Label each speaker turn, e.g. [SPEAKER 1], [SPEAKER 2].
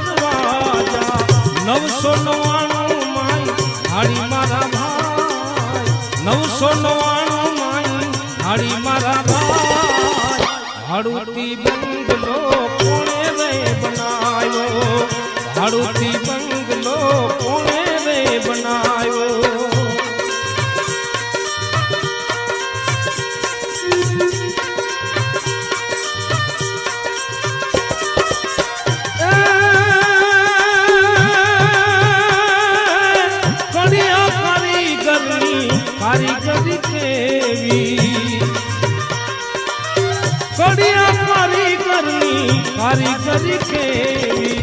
[SPEAKER 1] दरवाजा 999 माई हाड़ी मारा भाई 999 माई हाड़ी मारा भाई हाड़ूती बंगलो कोणे रे बनायो हाड़ूती बंगलो कोणे रे बनायो कारीगरी केवी कड़िया कारीगरी केवी